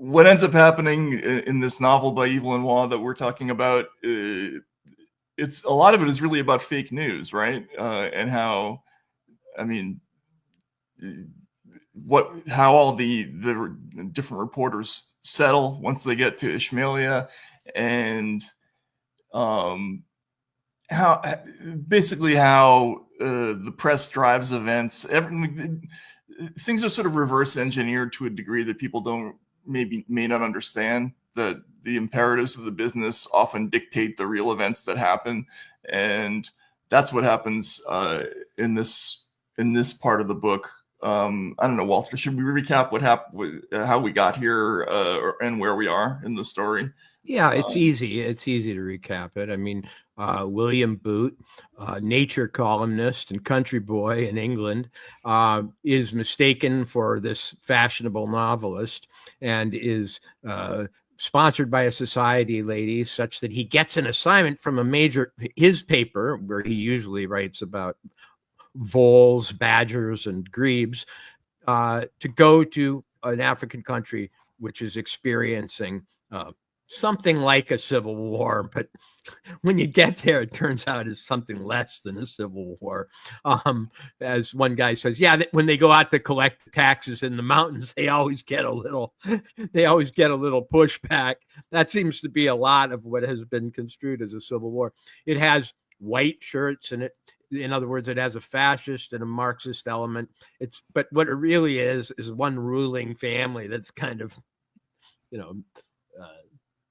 what ends up happening in this novel by Evelyn Waugh that we're talking about, it's a lot of it is really about fake news, right? And how, I mean, how all the different reporters settle once they get to Ishmailia, and how basically how the press drives events. Things are sort of reverse engineered to a degree that people may not understand. That the imperatives of the business often dictate the real events that happen, and that's what happens in this part of the book. I don't know, Walter, should we recap what happened, how we got here, and where we are in the story? Yeah, it's easy. It's easy to recap it. I mean, William Booth, nature columnist and country boy in England, is mistaken for this fashionable novelist and is sponsored by a society lady such that he gets an assignment from his paper, where he usually writes about voles, badgers, and grebes, to go to an African country which is experiencing something like a civil war, but when you get there, it turns out it's something less than a civil war. As one guy says, yeah, when they go out to collect the taxes in the mountains, they always get a little pushback. That seems to be a lot of what has been construed as a civil war. It has white shirts in it. In other words, it has a fascist and a Marxist element. But what it really is one ruling family that's kind of,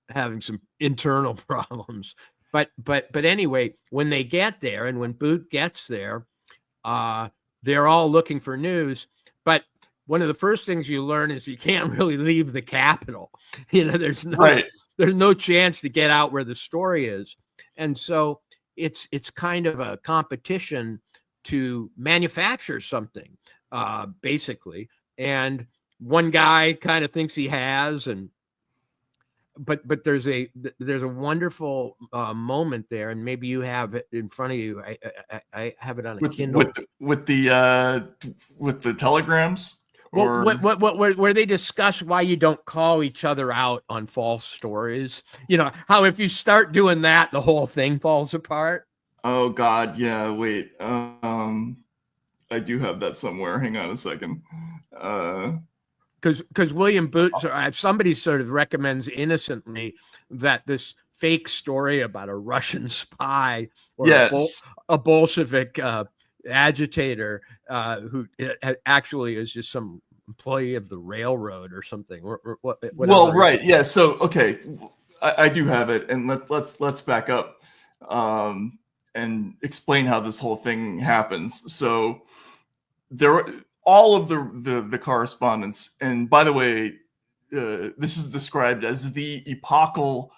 having some internal problems. But anyway, when they get there, and when Booth gets there, they're all looking for news. But one of the first things you learn is you can't really leave the capital. There's no chance to get out where the story is. And so it's kind of a competition to manufacture something, basically. And one guy kind of thinks he has, but there's a wonderful moment there, and maybe you have it in front of you. I have it on a Kindle with the telegrams. Where they discuss why you don't call each other out on false stories. How if you start doing that, the whole thing falls apart. Oh God, yeah. Wait, I do have that somewhere. Hang on a second. Because William Booth, somebody sort of recommends innocently that this fake story about a Russian spy or a Bolshevik agitator who actually is just some employee of the railroad or something. Well, right, yeah. So, okay, I do have it, and let's back up and explain how this whole thing happens. So all of the correspondence, and by the way, this is described as the epochal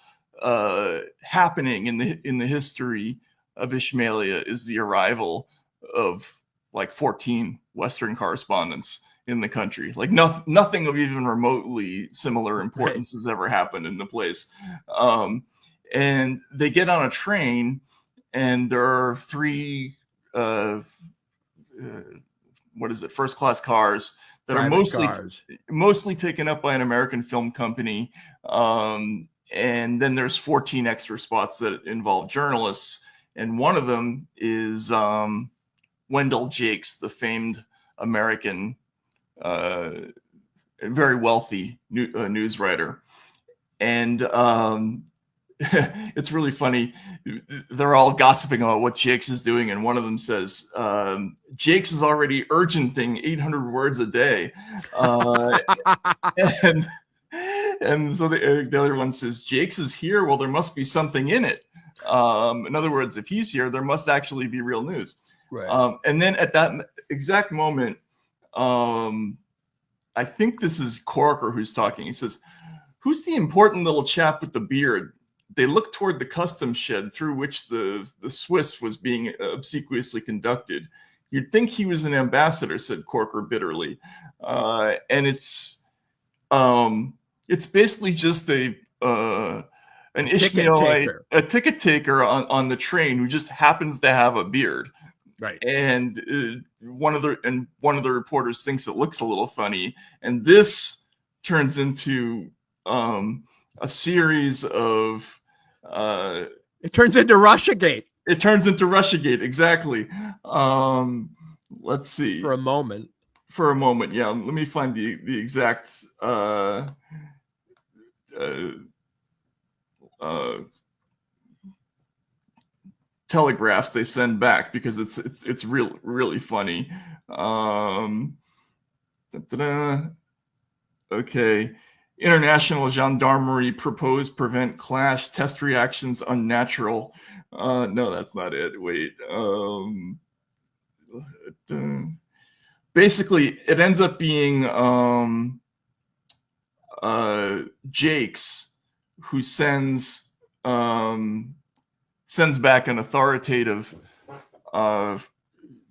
happening in the history of Ishmailia is the arrival of like 14 Western correspondents in the country. Like nothing of even remotely similar importance has ever happened in the place. And they get on a train, and there are three first class cars that are mostly taken up by an American film company. And then there's 14 extra spots that involve journalists. And one of them is Wendell Jakes, the famed American, very wealthy news writer. And it's really funny. They're all gossiping about what Jakes is doing, and one of them says, Jakes is already urgenting 800 words a day. And so the other one says, Jakes is here, well, there must be something in it. In other words, if he's here, there must actually be real news. Right. And then at that exact moment, I think this is Corker who's talking. He says, who's the important little chap with the beard? They look toward the customs shed through which the Swiss was being obsequiously conducted. You'd think he was an ambassador, said Corker bitterly. And it's basically just an Ishmaelite, a ticket taker on the train who just happens to have a beard. Right. And one of the reporters thinks it looks a little funny, and this turns into a series of it turns into Russiagate. It turns into Russiagate, exactly. Let's see. For a moment, yeah. Let me find the exact telegraphs they send back, because it's really funny. Okay. International Gendarmerie proposed prevent clash, test reactions unnatural. No, that's not it. Wait. Basically, it ends up being Jakes who sends back an authoritative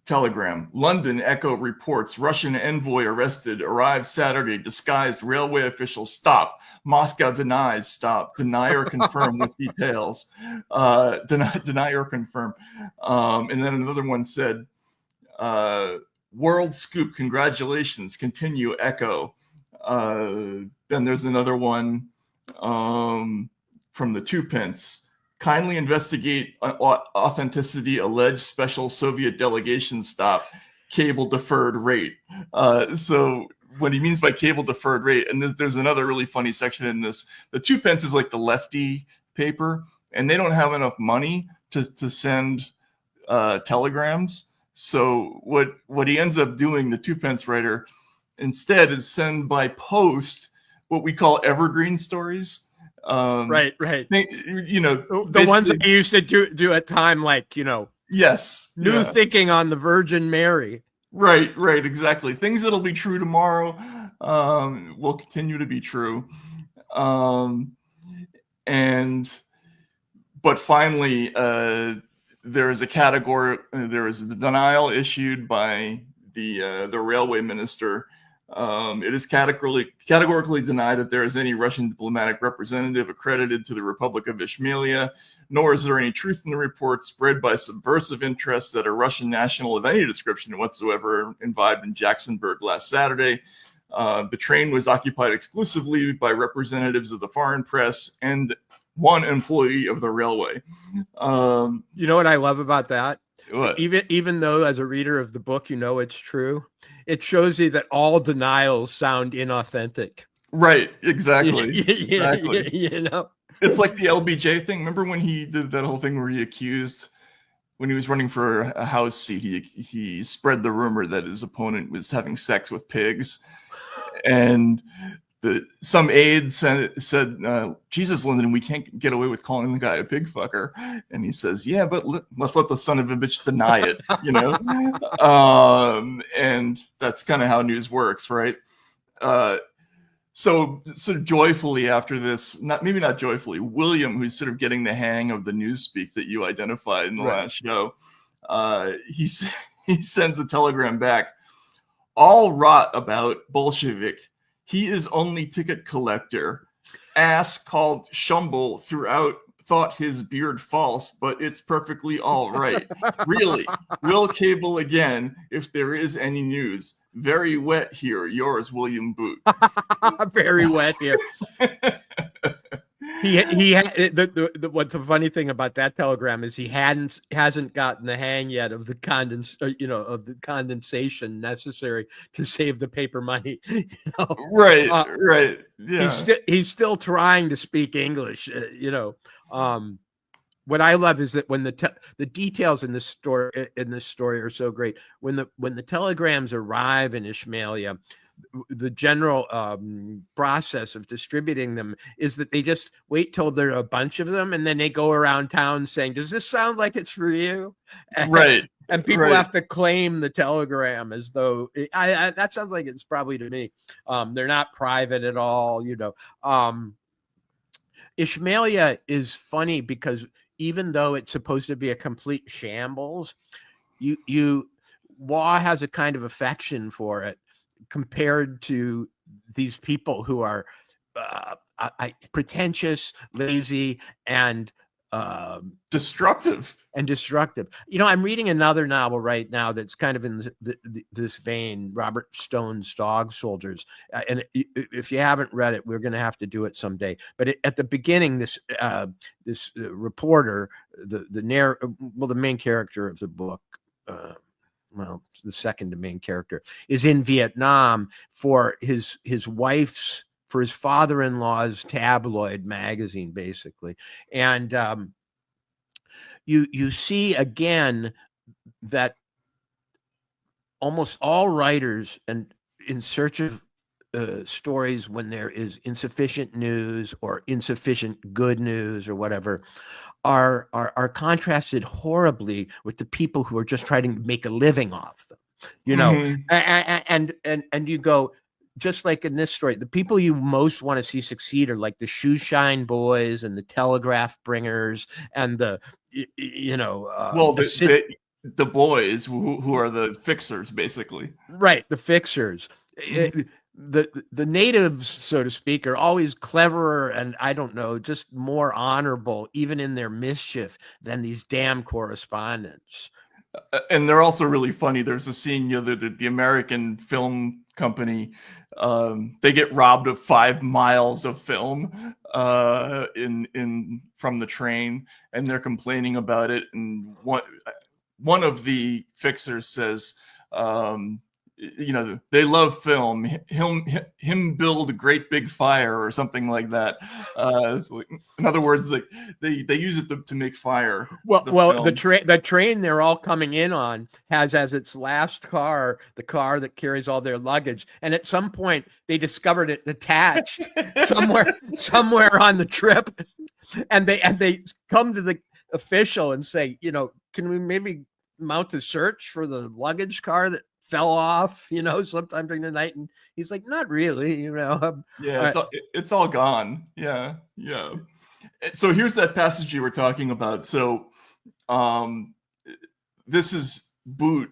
telegram. London Echo reports Russian envoy arrested, arrived Saturday, disguised railway officials stop. Moscow denies stop. Deny or confirm with details. Deny or confirm. And then another one said, world scoop, congratulations, continue Echo. Then there's another one from the Twopence. Kindly investigate authenticity, alleged special Soviet delegation stop, cable deferred rate. So what he means by cable deferred rate, and there's another really funny section in this. The Twopence is like the lefty paper, and they don't have enough money to send telegrams. So what he ends up doing, the Twopence writer, instead is send by post what we call evergreen stories. right. You know, the ones that I used to do at time, like, you know, yes, new thinking on the Virgin Mary. Right, exactly. Things that'll be true tomorrow will continue to be true. But finally, there is a denial issued by the railway minister. It is categorically denied that there is any Russian diplomatic representative accredited to the Republic of Ishmaelia, nor is there any truth in the report spread by subversive interests that a Russian national of any description whatsoever imbibed in Jacksonburg last Saturday. The train was occupied exclusively by representatives of the foreign press and one employee of the railway. You know what I love about that? What? Even though as a reader of the book, you know it's true, it shows you that all denials sound inauthentic. Right, exactly. Exactly. You know, it's like the LBJ thing. Remember when he did that whole thing where he accused, when he was running for a House seat, he spread the rumor that his opponent was having sex with pigs, and some aide said, Jesus, Lyndon, we can't get away with calling the guy a pig fucker. And he says, yeah, but let's let the son of a bitch deny it, you know? And that's kind of how news works, right? So sort of joyfully after this, maybe not joyfully, William, who's sort of getting the hang of the newspeak that you identified in the last show, he sends a telegram back. All rot about Bolshevik. He is only ticket collector. Ass called Shumble throughout thought his beard false, but it's perfectly all right. Really, will cable again if there is any news. Very wet here. Yours, William Boot. Very wet here. What's the funny thing about that telegram is he hasn't gotten the hang yet of the condensation necessary to save the paper money. You know? Right. Yeah. He's still trying to speak English. What I love is that when the details in this story are so great. When the telegrams arrive in Ishmaelia, the general process of distributing them is that they just wait till there are a bunch of them, and then they go around town saying, "Does this sound like it's for you?" Right. And people have to claim the telegram as though that sounds like it's probably to me. They're not private at all, you know. Ishmaelia is funny because even though it's supposed to be a complete shambles, Waugh has a kind of affection for it compared to these people who are pretentious, lazy, and destructive. And destructive. You know, I'm reading another novel right now that's kind of in this vein, Robert Stone's Dog Soldiers. And if you haven't read it, we're going to have to do it someday. But at the beginning, this reporter, the main character of the book, well, the second main character, is in Vietnam for his father-in-law's tabloid magazine, basically. And you see again that almost all writers, and in search of stories when there is insufficient news or insufficient good news or whatever, are contrasted horribly with the people who are just trying to make a living off them, you know. And you go, just like in this story, the people you most want to see succeed are like the shoe shine boys and the telegraph bringers and the the boys who are the fixers, basically. Right, the fixers. The natives, so to speak, are always cleverer and, I don't know, just more honorable, even in their mischief, than these damn correspondents. And they're also really funny. There's a scene, the American film company, they get robbed of 5 miles of film from the train, and they're complaining about it. And one of the fixers says, they love film. Him build a great big fire or something like that. In other words, they use it to make fire. The train they're all coming in on has as its last car the car that carries all their luggage, and at some point they discovered it attached somewhere on the trip, and they come to the official and say, can we maybe mount a search for the luggage car that fell off, sometime during the night? And he's like, not really, it's all gone. Yeah. So here's that passage you were talking about. So this is Boot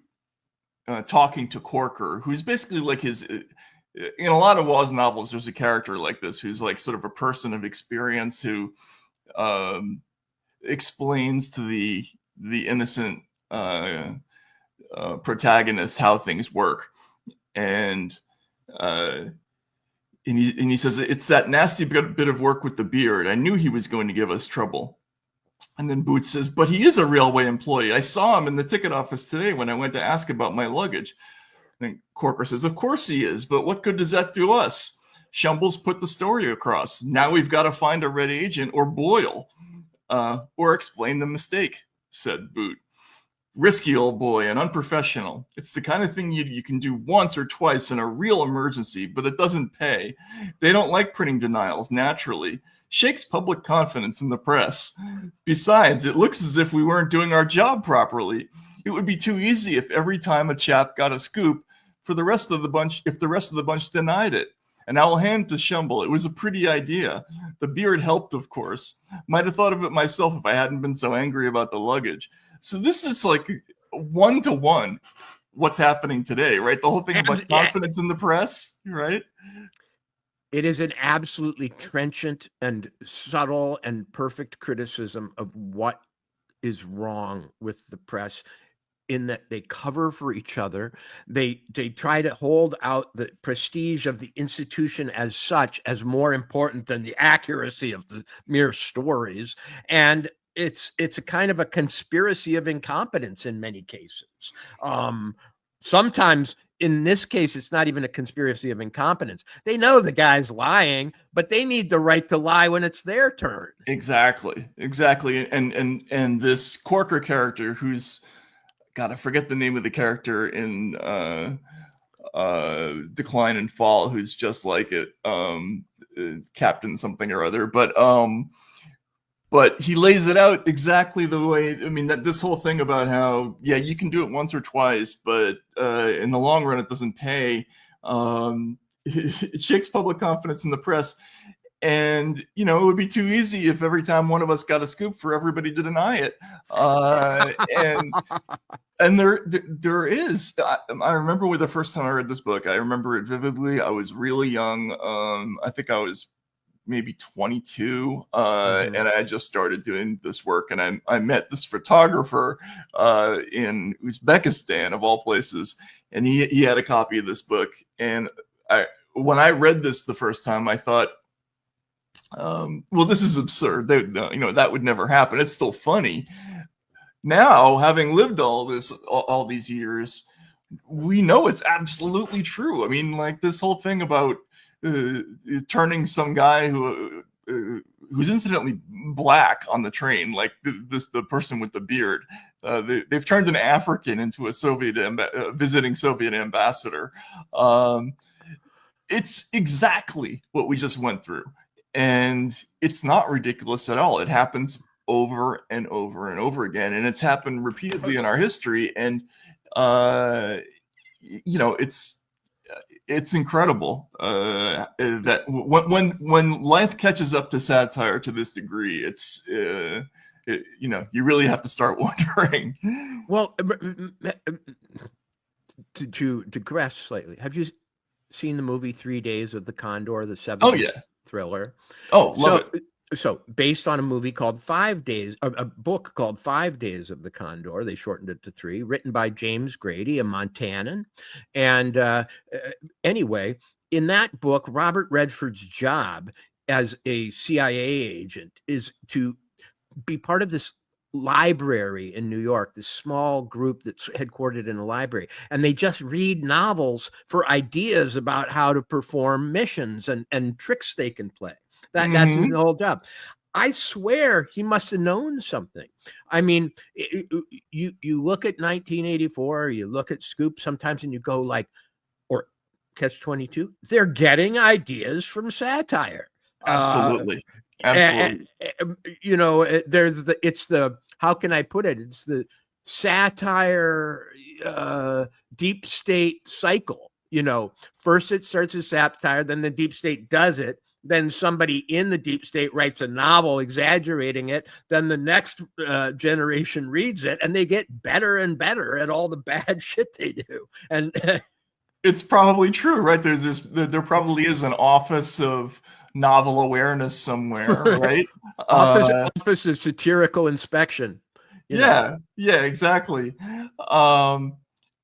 talking to Corker, who's basically like his, in a lot of Waugh's novels, there's a character like this who's like sort of a person of experience who explains to the innocent protagonist how things work, and he says, it's that nasty bit of work with the beard. I knew he was going to give us trouble. And then Boots says, but he is a railway employee. I saw him in the ticket office today when I went to ask about my luggage. And Corker says, of course he is, but what good does that do us? Shumbles put the story across. Now we've got to find a red agent or Boyle, or explain the mistake, said Boot. Risky, old boy, and unprofessional. It's the kind of thing you can do once or twice in a real emergency, but it doesn't pay. They don't like printing denials, naturally. Shakes public confidence in the press. Besides, it looks as if we weren't doing our job properly. It would be too easy if every time a chap got a scoop for the rest of the bunch, if the rest of the bunch denied it. And I'll hand to Shumble, it was a pretty idea. The beard helped, of course. Might have thought of it myself if I hadn't been so angry about the luggage. So this is like 1-to-1 what's happening today, right? The whole thing about confidence in the press, right? It is an absolutely trenchant and subtle and perfect criticism of what is wrong with the press, in that they cover for each other. They try to hold out the prestige of the institution as such as more important than the accuracy of the mere stories. And it's a kind of a conspiracy of incompetence in many cases. Sometimes, in this case, it's not even a conspiracy of incompetence. They know the guy's lying, but they need the right to lie when it's their turn. Exactly. And this Corker character, who's, God, I forget the name of the character in Decline and Fall, who's just like it, Captain something or other, but he lays it out exactly the way, I mean, that this whole thing about how, yeah, you can do it once or twice, but in the long run, it doesn't pay. It shakes public confidence in the press. And, it would be too easy if every time one of us got a scoop for everybody to deny it. And there is, I remember the first time I read this book, I remember it vividly. I was really young. I think I was maybe 22, and I just started doing this work, and I met this photographer in Uzbekistan, of all places, and he had a copy of this book. And when I read this the first time, I thought, well, this is absurd. That would never happen. It's still funny. Now, having lived all these years, we know it's absolutely true. I mean, like this whole thing about turning some guy who's incidentally black on the train, like the person with the beard, they've turned an African into a visiting Soviet ambassador. It's exactly what we just went through, and it's not ridiculous at all. It happens over and over and over again, and it's happened repeatedly in our history. And it's incredible that when life catches up to satire to this degree, you really have to start wondering. Well, to digress slightly, have you seen the movie 3 Days of the Condor, the 70s thriller? Oh, love it. So based on a movie called 5 Days, a book called 5 Days of the Condor, they shortened it to 3, written by James Grady, a Montanan. And anyway, in that book, Robert Redford's job as a CIA agent is to be part of this library in New York, this small group that's headquartered in a library. And they just read novels for ideas about how to perform missions and tricks they can play. That's his whole job. I swear he must have known something. I mean, you look at 1984, you look at Scoop sometimes, and you go like, or Catch-22, they're getting ideas from satire. Absolutely. Absolutely. It's the how can I put it? It's the satire deep state cycle. First it starts as satire, then the deep state does it. Then somebody in the deep state writes a novel exaggerating it. Then the next generation reads it, and they get better and better at all the bad shit they do. And it's probably true, right? There probably is an office of novel awareness somewhere, right? Office of satirical inspection. Yeah, exactly. And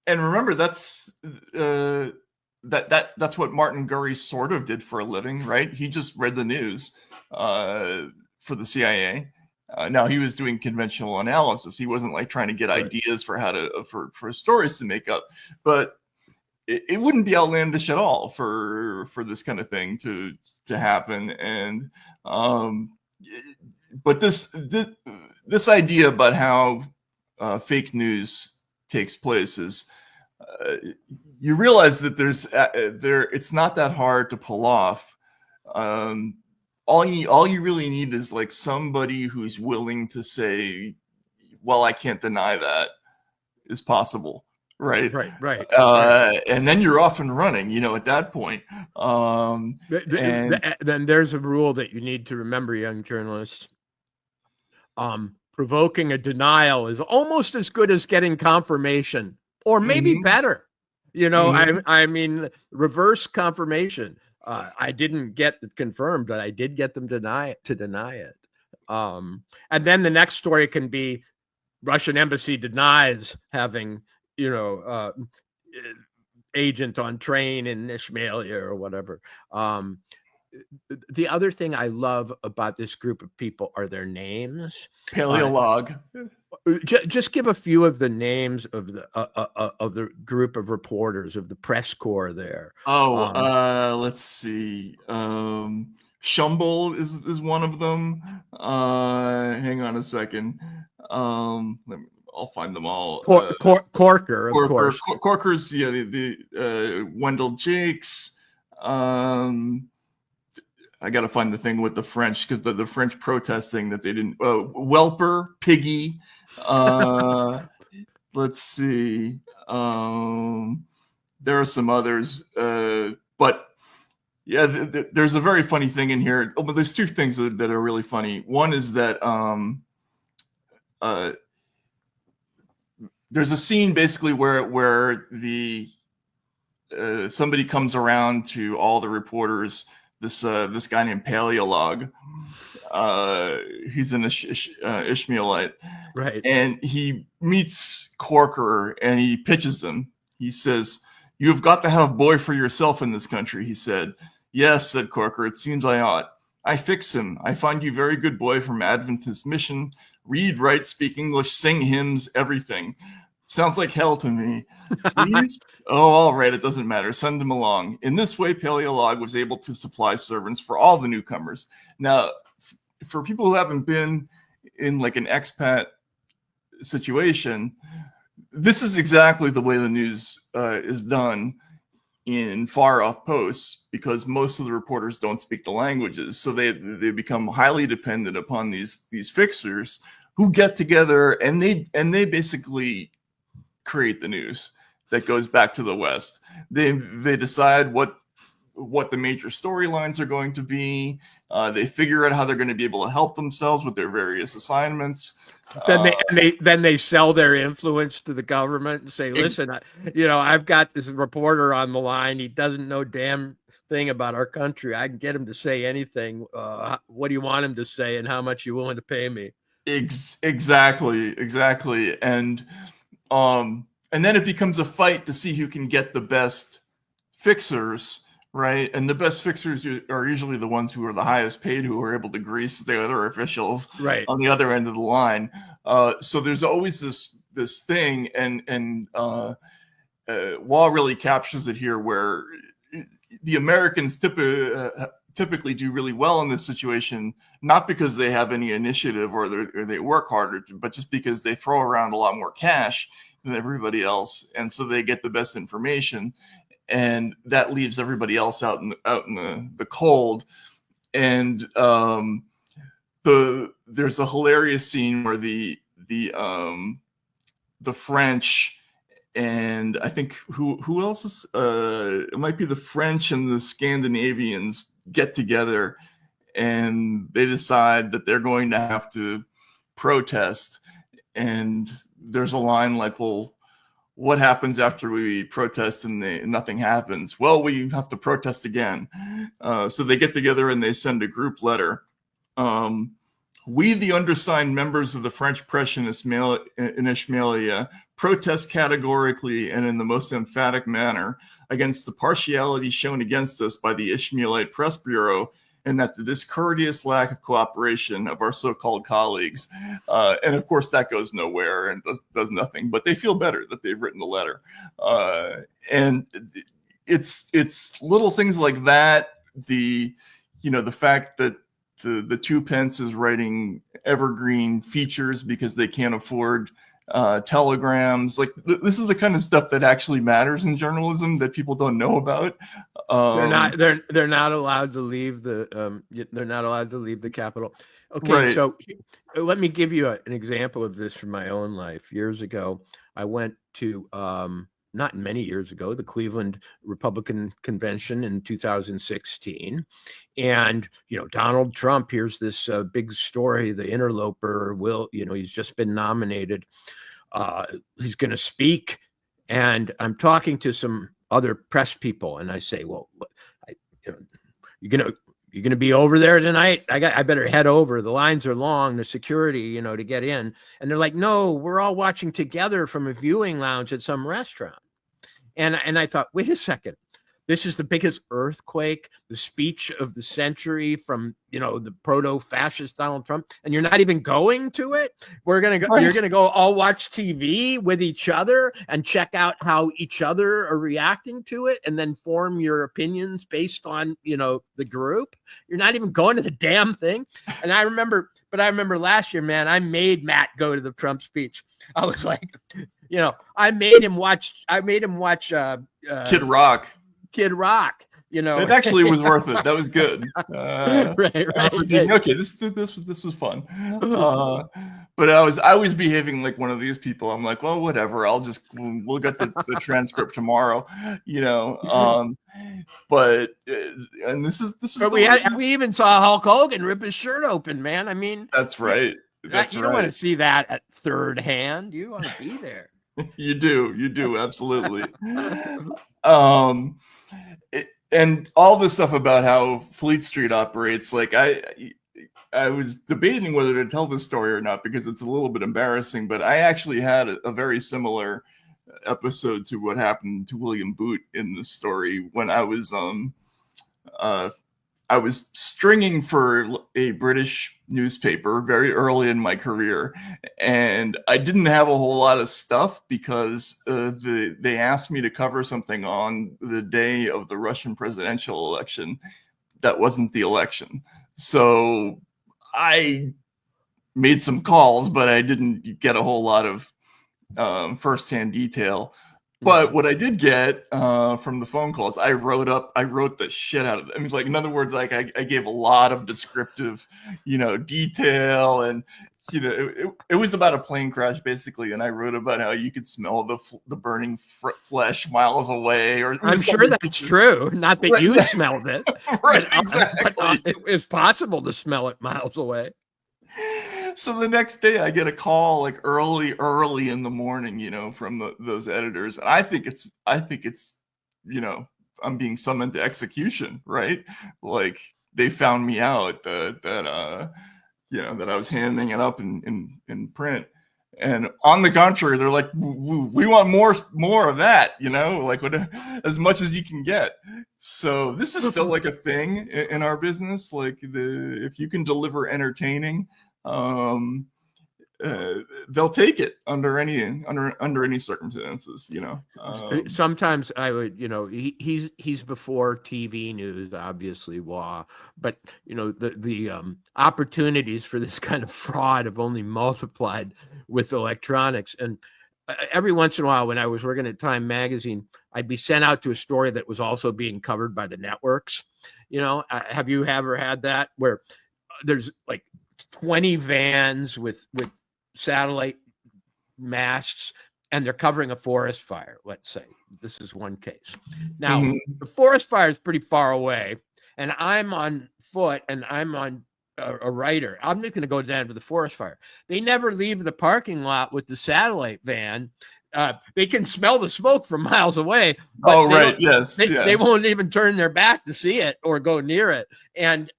remember, that's what Martin Gurry sort of did for a living, right? He just read the news for the CIA. Now he was doing conventional analysis. He wasn't like trying to get ideas for how to for stories to make up, but it wouldn't be outlandish at all for this kind of thing to happen. And but this idea about how fake news takes place is you realize that it's not that hard to pull off. All you really need is like somebody who's willing to say, well, I can't deny that is possible. Right. And then you're off and running, at that point. Then there's a rule that you need to remember, young journalists. Provoking a denial is almost as good as getting confirmation, or maybe better. I mean, reverse confirmation. I didn't get it confirmed, but I did get them to deny it. And then the next story can be Russian embassy denies having, agent on train in Ishmaelia or whatever. The other thing I love about this group of people are their names. Paleolog. Just give a few of the names of the group of reporters of the press corps there. Let's see. Shumble is one of them. Hang on a second. I'll find them all. Corker, of course. Corker's, the Wendell Jakes. I got to find the thing with the French, because the French protesting that they didn't. Welper, Piggy. Let's see. There are some others, but yeah, there's a very funny thing in here. But there's two things that are really funny. One is that there's a scene basically where the somebody comes around to all the reporters this guy named Paleolog. He's an Ishmaelite, Right. and he meets Corker and he pitches him. He says, "You have got to have boy for yourself in this country," he said. "Yes," said Corker, "it seems I ought. I fix him. I find you very good boy from Adventist mission. Read, write, speak English, sing hymns, everything. Sounds like hell to me. Please?" "Oh, all right, it doesn't matter. Send him along." In this way, Paleolog was able to supply servants for all the newcomers. Now, for people who haven't been in like an expat situation, this is exactly the way the news is done in far off posts, because most of the reporters don't speak the languages, so they become highly dependent upon these fixers who get together and they basically create the news that goes back to the West. They decide what the major storylines are going to be. They figure out how they're going to be able to help themselves with their various assignments. Then they sell their influence to the government and say, "Listen, I've got this reporter on the line. He doesn't know damn thing about our country. I can get him to say anything. What do you want him to say, and how much you willing to pay me?" Exactly, and then it becomes a fight to see who can get the best fixers. Right. And the best fixers are usually the ones who are the highest paid, who are able to grease the other officials on the other end of the line. So there's always this thing. And Waugh really captures it here, where the Americans typically do really well in this situation, not because they have any initiative or they work harder, but just because they throw around a lot more cash than everybody else. And so they get the best information. And that leaves everybody else out in the cold. And there's a hilarious scene where the French and I think who else is it might be the French and the Scandinavians get together and they decide that they're going to have to protest. And there's a line like, "Well, what happens after we protest and nothing happens?" "Well, we have to protest again." So they get together and they send a group letter. "We, the undersigned members of the French press in Ishmaelia, protest categorically and in the most emphatic manner against the partiality shown against us by the Ishmaelite Press Bureau and at the discourteous lack of cooperation of our so-called colleagues." And of course, that goes nowhere and does nothing. But they feel better that they've written the letter. And it's little things like that. The fact that the 2 pence is writing evergreen features because they can't afford telegrams. Like this is the kind of stuff that actually matters in journalism that people don't know about. They're not allowed to leave the capital. Okay, right. So let me give you an example of this from my own life. Years ago, I went to not many years ago, the Cleveland Republican Convention in 2016. And, Donald Trump, here's this big story, the interloper he's just been nominated. He's going to speak. And I'm talking to some other press people. And I say, "Well, you're going to be over there tonight? I better head over. The lines are long, the security, to get in." And they're like, "No, we're all watching together from a viewing lounge at some restaurant." And I thought, wait a second. This is the biggest earthquake, the speech of the century from, the proto-fascist Donald Trump, and you're not even going to it? We're going to go, You're going to go all watch TV with each other and check out how each other are reacting to it and then form your opinions based on, the group. You're not even going to the damn thing. And I remember last year, man, I made Matt go to the Trump speech. I was like, I made him watch Kid Rock. It actually was worth it. That was good. Right. Okay, this was fun. But I was behaving like one of these people. I'm like, well, whatever. We'll get the transcript tomorrow. But and this is. But we even saw Hulk Hogan rip his shirt open, man. I mean, that's right. You don't want to see that at third hand. You want to be there. You do absolutely. and all this stuff about how Fleet Street operates, like I was debating whether to tell this story or not because it's a little bit embarrassing, but I actually had a very similar episode to what happened to William Booth in this story when uh, I was stringing for a British newspaper very early in my career, and I didn't have a whole lot of stuff because they asked me to cover something on the day of the Russian presidential election that wasn't the election. So I made some calls, but I didn't get a whole lot of firsthand detail. But what I did get from the phone calls, I wrote the shit out of it. I mean, like, in other words, like I gave a lot of descriptive, detail, and it was about a plane crash basically, and I wrote about how you could smell the burning flesh miles away. Or I'm sure that's true. Not that you smelled it, right? Exactly. But it's possible to smell it miles away. So the next day I get a call like early in the morning, from those editors. And I think it's, I'm being summoned to execution, right? Like they found me out that I was handing it up in print. And on the contrary, they're like, we want more of that, like as much as you can get. So this is still like a thing in our business. Like if you can deliver entertaining, they'll take it under any circumstances. Sometimes I would, he's before TV news, obviously, Waugh, but the opportunities for this kind of fraud have only multiplied with electronics. And every once in a while, when I was working at Time Magazine, I'd be sent out to a story that was also being covered by the networks. Have you ever had that where there's like 20 vans with satellite masts and they're covering a forest fire? Let's say this is one case. Now, the forest fire is pretty far away, and I'm on foot and I'm on a writer. I'm just going to go down to the forest fire. They never leave the parking lot with the satellite van. They can smell the smoke from miles away. Oh, right. Yes. They won't even turn their back to see it or go near it. And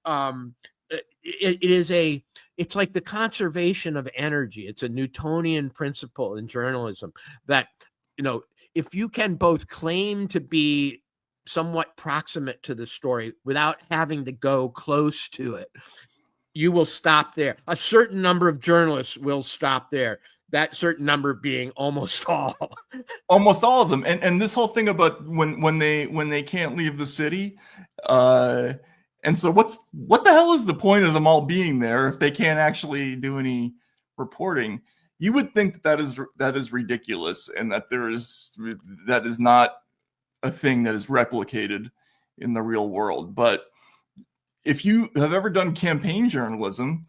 it's like the conservation of energy. It's a Newtonian principle in journalism that, if you can both claim to be somewhat proximate to the story without having to go close to it, you will stop there. A certain number of journalists will stop there. That certain number being almost all. Almost all of them. And this whole thing about when they can't leave the city, and so what the hell is the point of them all being there if they can't actually do any reporting? You would think that is ridiculous, and that that is not a thing that is replicated in the real world. But if you have ever done campaign journalism,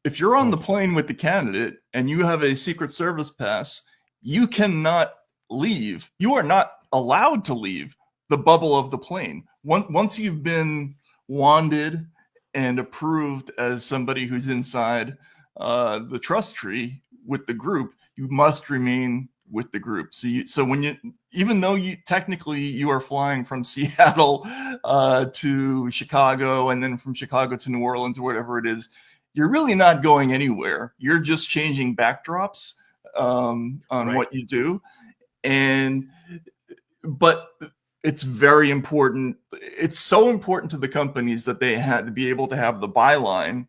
if you're on the plane with the candidate and you have a Secret Service pass, you cannot leave. You are not allowed to leave the bubble of the plane. Once you've been wanded and approved as somebody who's inside the trust tree with the group, you must remain with the group. Even though you technically are flying from Seattle to Chicago, and then from Chicago to New Orleans or whatever it is, you're really not going anywhere. You're just changing backdrops on what you do. But it's very important. It's so important to the companies that they had to be able to have the byline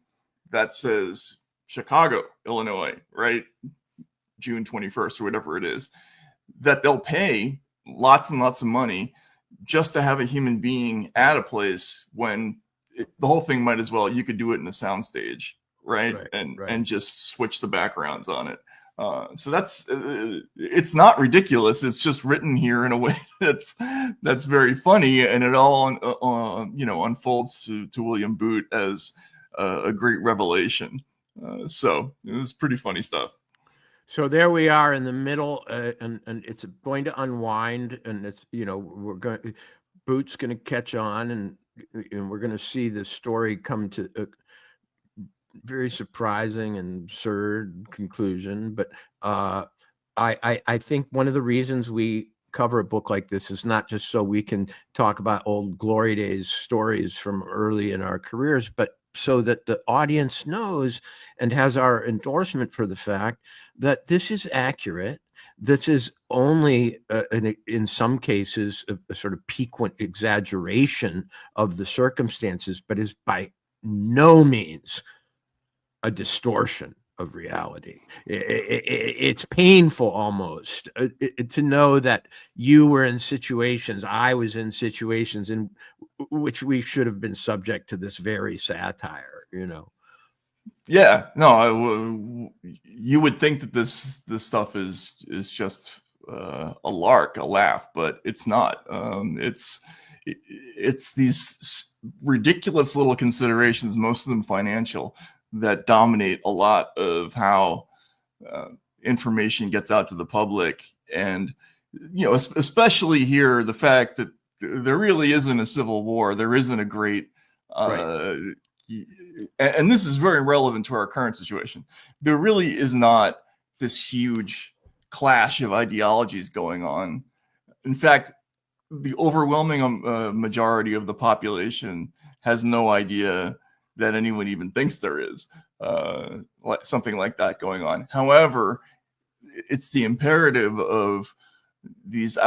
that says Chicago, Illinois, right? June 21st or whatever it is, that they'll pay lots and lots of money just to have a human being at a place when the whole thing might as well, you could do it in a soundstage, right? And just switch the backgrounds on it. So it's not ridiculous. It's just written here in a way that's very funny, and it all unfolds to William Booth as a great revelation. So it was pretty funny stuff. So there we are in the middle, and it's going to unwind, and it's Booth's going to catch on, and we're going to see the story come to a very surprising and absurd conclusion. But I think one of the reasons we cover a book like this is not just so we can talk about old glory days stories from early in our careers, but so that the audience knows and has our endorsement for the fact that this is accurate. This is only, in some cases, a sort of piquant exaggeration of the circumstances, but is by no means a distortion of reality. It's painful almost to know that you were in situations, I was in situations in which we should have been subject to this very satire, you know. Yeah, no, you would think that this stuff is just a lark, a laugh, but it's not. It's these ridiculous little considerations, most of them financial, that dominate a lot of how information gets out to the public. And, you know, especially here, the fact that there really isn't a civil war, there isn't a great, right. And this is very relevant to our current situation. There really is not this huge clash of ideologies going on. In fact, the overwhelming majority of the population has no idea that anyone even thinks there is something like that going on. However, it's the imperative of these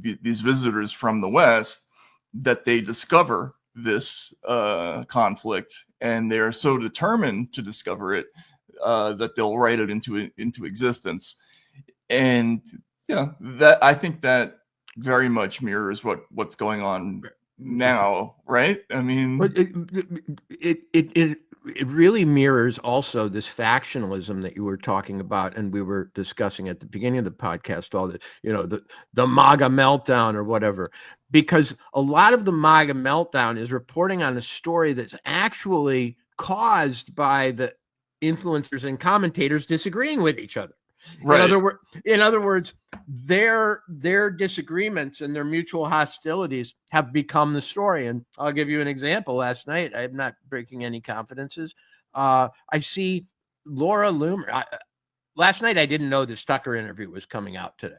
these visitors from the West, that they discover this conflict, and they're so determined to discover it that they'll write it into existence. And yeah, that I think that very much mirrors what's going on now, right? I mean, it really mirrors also this factionalism that you were talking about, and we were discussing at the beginning of the podcast, all the, you know, the MAGA meltdown or whatever, because a lot of the MAGA meltdown is reporting on a story that's actually caused by the influencers and commentators disagreeing with each other. Right. In other words, their disagreements and their mutual hostilities have become the story. And I'll give you an example. Last night, I'm not breaking any confidences. I see Laura Loomer. Last night, I didn't know this Tucker interview was coming out today,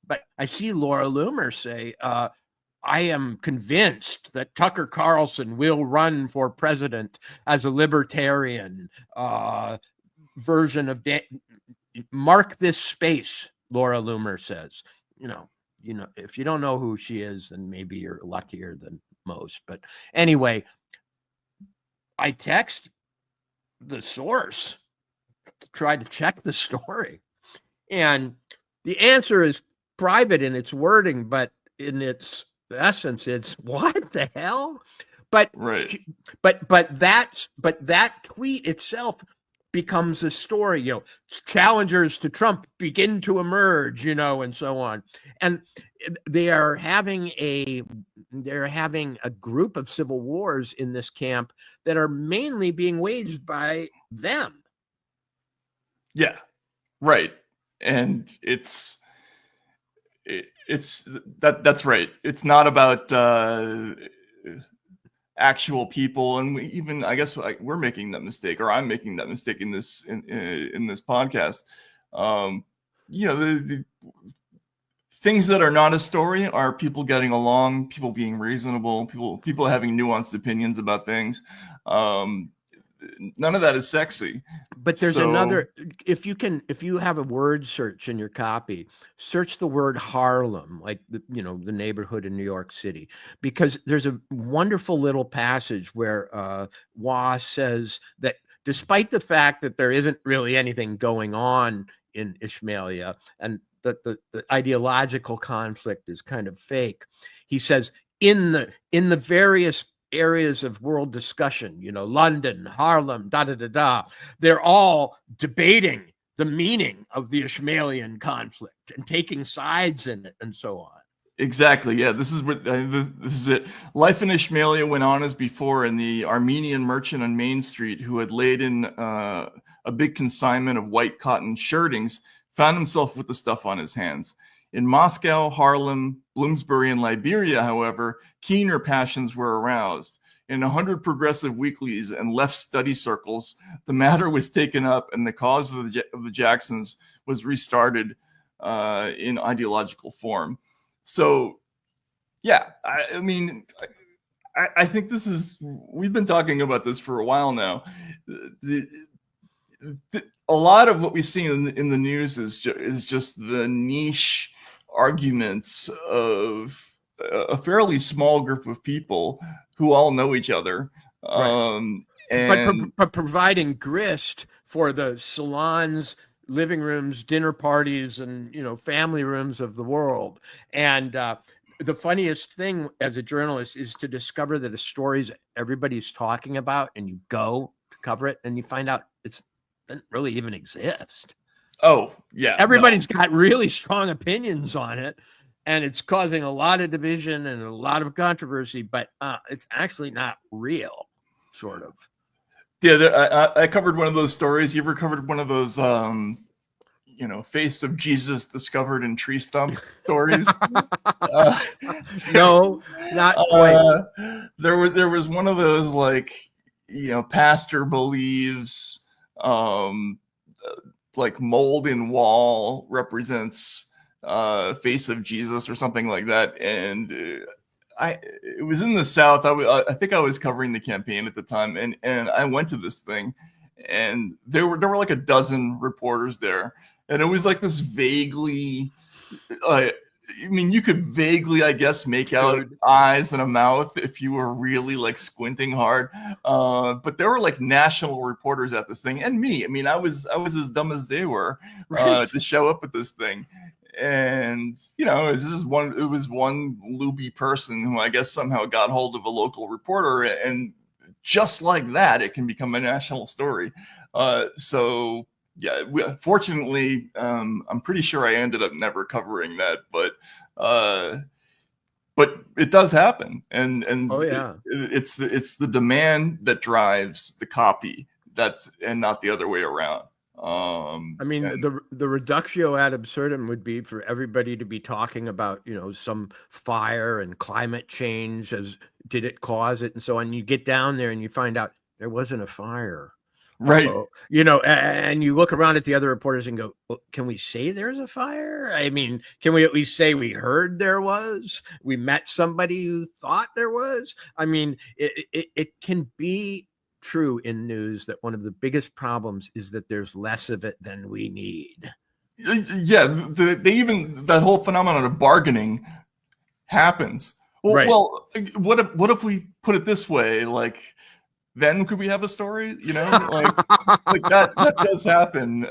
but I see Laura Loomer say, I am convinced that Tucker Carlson will run for president as a libertarian version of mark this space, Laura Loomer says. You know, if you don't know who she is, then maybe you're luckier than most. But anyway, I text the source to try to check the story, and the answer is private in its wording, but in its essence, it's what the hell? But right. But that tweet itself becomes a story, you know, challengers to Trump begin to emerge, you know, and so on. And they're having a group of civil wars in this camp that are mainly being waged by them. Yeah, right. And that's right. It's not about actual people, and I guess we're making that mistake, or I'm making that mistake in this podcast. You know, the things that are not a story are people getting along, people being reasonable, people having nuanced opinions about things. None of that is sexy. But there's another, if you have a word search in your copy, search the word Harlem, like the neighborhood in New York City, because there's a wonderful little passage where Waugh says that despite the fact that there isn't really anything going on in Ishmailia and that the ideological conflict is kind of fake, he says in the various areas of world discussion, you know, London, Harlem, they're all debating the meaning of the Ishmaelian conflict and taking sides in it and so on. Exactly. Yeah, this is it. Life in Ishmailia went on as before, and the Armenian merchant on Main Street, who had laid in a big consignment of white cotton shirtings, found himself with the stuff on his hands. In Moscow, Harlem, Bloomsbury, and Liberia, however, keener passions were aroused. In 100 progressive weeklies and left study circles, the matter was taken up, and the cause of the Jacksons was restarted in ideological form. So yeah, I mean, I think this is, we've been talking about this for a while now. A lot of what we see in the news is just the niche arguments of a fairly small group of people who all know each other. Right. But providing grist for the salons, living rooms, dinner parties, and family rooms of the world. And the funniest thing as a journalist is to discover that the stories everybody's talking about, and you go to cover it, and you find out it doesn't really even exist. Oh yeah, everybody's got really strong opinions on it, and it's causing a lot of division and a lot of controversy. But it's actually not real, sort of. Yeah, I covered one of those stories. You ever covered one of those, face of Jesus discovered in tree stump stories? No, not quite. There was one of those, like, pastor believes, like mold in wall represents face of Jesus or something like that, and it was in the South. I think I was covering the campaign at the time, and I went to this thing, and there were like a dozen reporters there, and it was like this vaguely, you could vaguely, I guess, make out eyes and a mouth if you were really like squinting hard. But there were like national reporters at this thing, and me. I was as dumb as they were to show up at this thing. And it was one loopy person who I guess somehow got hold of a local reporter, and just like that, it can become a national story. So yeah, fortunately, I'm pretty sure I ended up never covering that, but it does happen, and oh yeah, it's the demand that drives the copy, and not the other way around. The reductio ad absurdum would be for everybody to be talking about, some fire and climate change, as did it cause it, and so on. You get down there and you find out there wasn't a fire, right? And you look around at the other reporters and go, well, can we say there's a fire? Can we at least say we heard there was? We met somebody who thought there was? It can be true in news that one of the biggest problems is that there's less of it than we need. Yeah, they even, that whole phenomenon of bargaining happens. Well, right. Well, what if we put it this way? Like, then could we have a story? Like that does happen.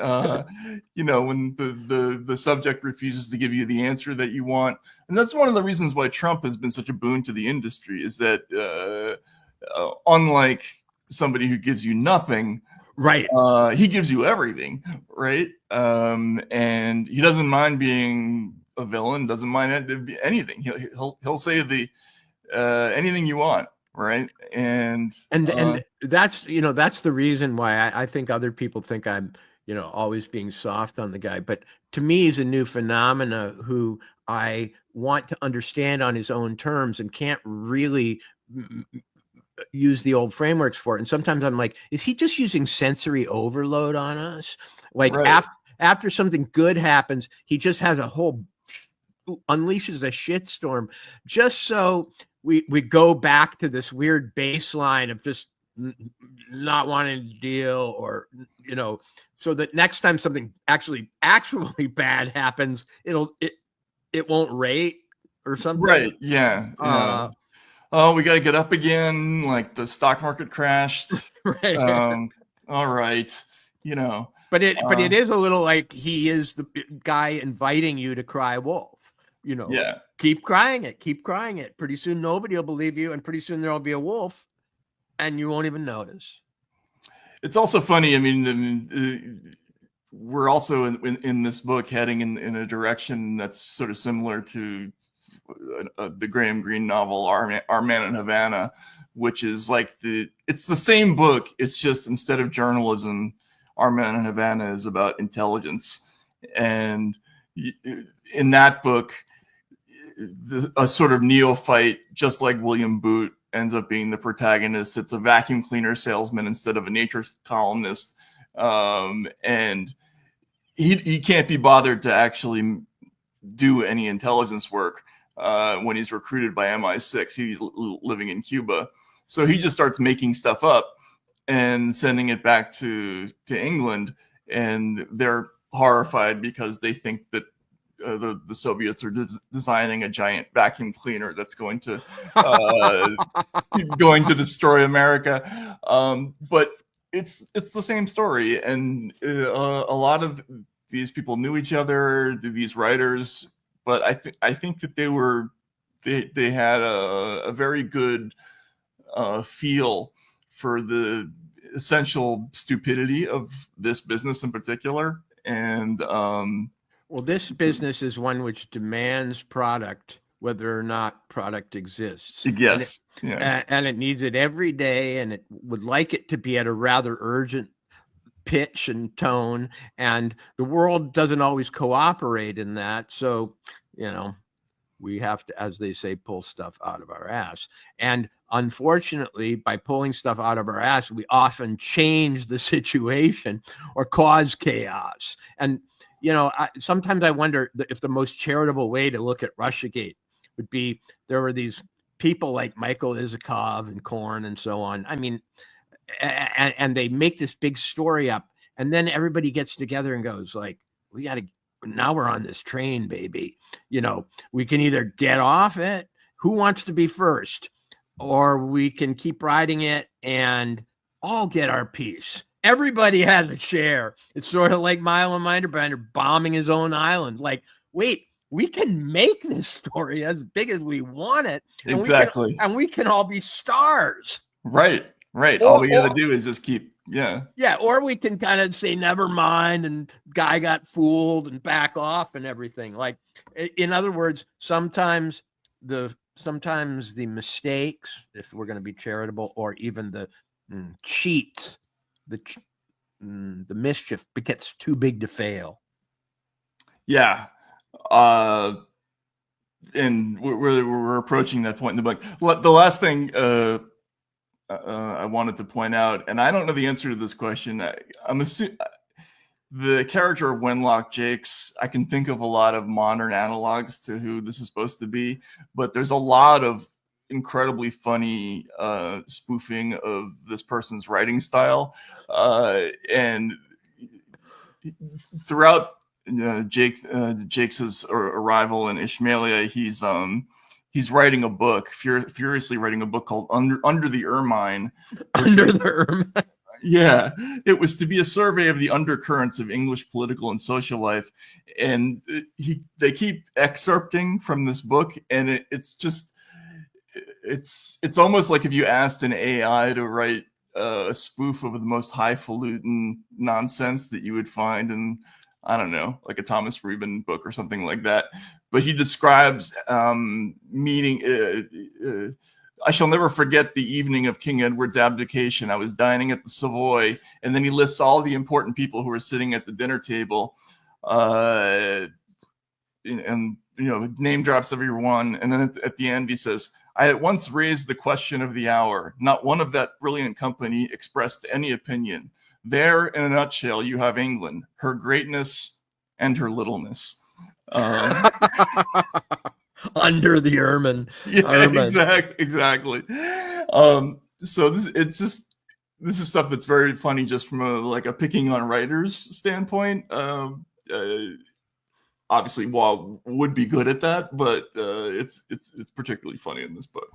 When the subject refuses to give you the answer that you want, and that's one of the reasons why Trump has been such a boon to the industry. Is that unlike somebody who gives you nothing, right? He gives you everything, right? And he doesn't mind being a villain, doesn't mind anything. He'll say anything you want, right? And that's that's the reason why I think other people think I'm always being soft on the guy, but to me he's a new phenomena who I want to understand on his own terms and can't really use the old frameworks for it. And sometimes I'm like, is he just using sensory overload on us? Like after something good happens, he just has unleashes a shitstorm just so we go back to this weird baseline of just not wanting to deal, or so that next time something actually bad happens, it won't rate or something. Right. Yeah. Oh, we got to get up again. Like the stock market crashed. Right. All right. But it is a little like he is the guy inviting you to cry wolf. Yeah. Keep crying it. Pretty soon nobody will believe you, and pretty soon there'll be a wolf, and you won't even notice. It's also funny. We're also in this book heading in a direction that's sort of similar to the Graham Greene novel Our Man in Havana, which is like it's the same book. It's just instead of journalism, Our Man in Havana is about intelligence. And in that book, a sort of neophyte, just like William Booth, ends up being the protagonist. It's a vacuum cleaner salesman instead of a nature columnist. And he can't be bothered to actually do any intelligence work. when he's recruited by MI6. He's living in Cuba. So he just starts making stuff up and sending it back to England. And they're horrified because they think that the Soviets are designing a giant vacuum cleaner that's going to destroy America. But it's the same story, and a lot of these people knew each other, these writers. But I think that they had a very good feel for the essential stupidity of this business in particular. And well, this business is one which demands product, whether or not product exists. Yes. And it needs it every day, and it would like it to be at a rather urgent pitch and tone. And the world doesn't always cooperate in that. So, we have to, as they say, pull stuff out of our ass. And unfortunately, by pulling stuff out of our ass, we often change the situation or cause chaos. And sometimes I wonder if the most charitable way to look at Russiagate would be there were these people like Michael Isakov and Kirn and so on. I mean, and they make this big story up, and then everybody gets together and goes like, now we're on this train, baby. We can either get off it, who wants to be first, or we can keep riding it and all get our piece. Everybody has a share. It's sort of like Milo Minderbinder bombing his own island. Like, wait, we can make this story as big as we want it. Exactly. And we can all be stars. Right. All we got to do is just keep, Yeah, or we can kind of say, never mind, and guy got fooled and back off and everything. Like, in other words, sometimes the mistakes, if we're going to be charitable, or even the cheats, the mischief gets too big to fail. Yeah. And we're approaching that point in the book. The last thing I wanted to point out, and I don't know the answer to this question. I'm assuming the character of Wenlock Jakes, I can think of a lot of modern analogs to who this is supposed to be, but there's a lot of incredibly funny spoofing of this person's writing style, and throughout Jakes's arrival in Ishmailia, he's writing a book, furiously writing a book called Under the Ermine. Under the Ermine. Yeah, it was to be a survey of the undercurrents of English political and social life, and they keep excerpting from this book, and it's almost like if you asked an AI to write a spoof of the most highfalutin nonsense that you would find in, I don't know, like a Thomas Friedman book or something like that. But he describes meeting. I shall never forget the evening of King Edward's abdication. I was dining at the Savoy, and then he lists all the important people who were sitting at the dinner table, and name drops everyone. And then at the end, he says, "I at once raised the question of the hour. Not one of that brilliant company expressed any opinion. There, in a nutshell, you have England, her greatness and her littleness." Under the ermine. Yeah, exactly. So this is stuff that's very funny just from a picking on writers standpoint. Obviously, Waugh would be good at that, but it's particularly funny in this book.